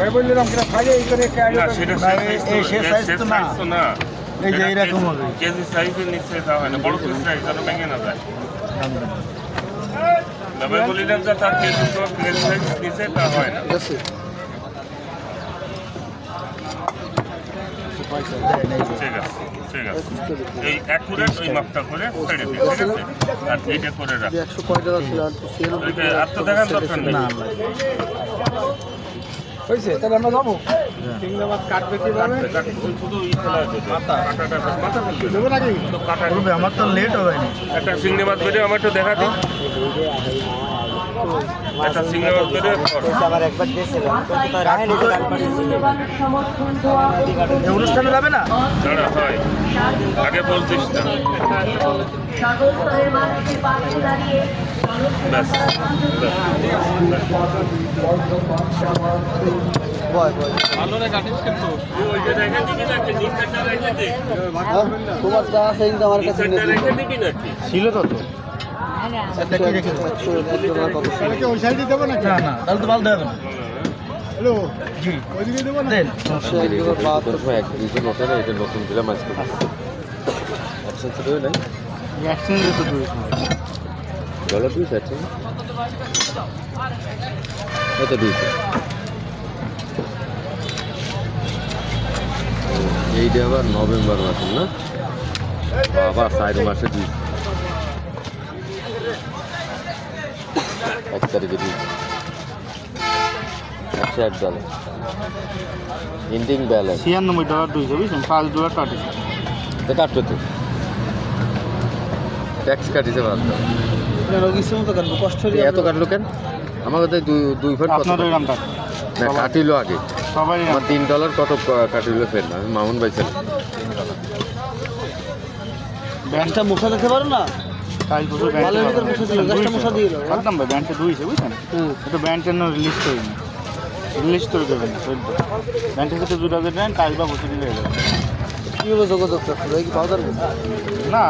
ভাই বললাম কিনা ফাইলে এই করে না সেটা এই সে size তো না। তো না এই যে এইরকম হবে। কেজি সাইজের নিচে দেওয়া হয় না বড় পিস সাইজ যেন ভেঙে না যায় তবে বলিলাম যে তার কেজি সাইজ নিচে তা হয় না ঠিক আছে ঠিক আছে এই অ্যাকুরেট ওই মাপটা করে ছেড়ে দিই ঠিক আছে আর এইটা করে রাখ 100 কয় টাকা ছিল আর সেল আর তো দেখার দরকার নেই হয়েছে তাহলে আমরা যাবো চিংড়ি মাছ কাটবে কিভাবে শুধু ই ফেলা আছে কাটাটা মাথা ফেলবে দেবো নাকি তো কাটা করবে আমার তো লেট হবে না একটা চিংড়ি মাছ বেরিয়ে আমার একটু দেখা দিই একটা চিংড়ি মাছ বেরিয়ে আবার একবার দিয়েছিলাম কিন্তু তার রাহে নিতে এই অনুষ্ঠানে যাবে না দাঁড়া হয় আগে বলতিস না ব্যাস বয় বয় ওইটা রেখে দিবি নাকি নিচেরটা রেখে দে তোমার যা আছে কিন্তু আমার কাছে নিচেরটা রেখে দিবি নাকি ছিল তো তো সেটা কি রেখে দেবো? তাহলে কি ওই সাইডে দেবো নাকি না না তাহলে তো ভালো দেবে না হ্যালো জি ওইদিকে দেবো না দেন এটা নতুন দিলাম আজকে অপশন ছিল নাই এক্সচেঞ্জ তো দুই ডলার দুইশো আছে এটা দুইশো এইটা আবার নভেম্বর মাসের না আবার 4 মাসে দুই 1 তারিখে দুইশো $101 ইন্ডিং ব্যালেন্স $96 200 বুঝছেন $5 কাটিছে তো কাটবে তো ট্যাক্স কাটিছে বাদ দাও কিছু মতো কাটবো কষ্ট এত কাটলো কেন আমাকে তো দুই ফুট আপনার ওই নামটা না কাটিল আগে সবাই আমার $3 কত কাটিল ফের না আমি মামুন ভাই ছিলাম ব্যাংকটা মুছা দিতে পারো না কাজ বছর ভালোর ভিতর মুছা দিল গাছটা মুছা দিয়ে দাও একদম ভাই ব্যান্ডটা দুইছে বুঝছেন এটা ব্যান্ডের না রিলিজ করিনি রিলিজ করে দেবেন না ব্যান্ডের সাথে দুটা দেন কাজ বা বসে দিলে হয়ে যাবে কীভাবে যোগাযোগ করতে হবে কি পাওয়া যাবে না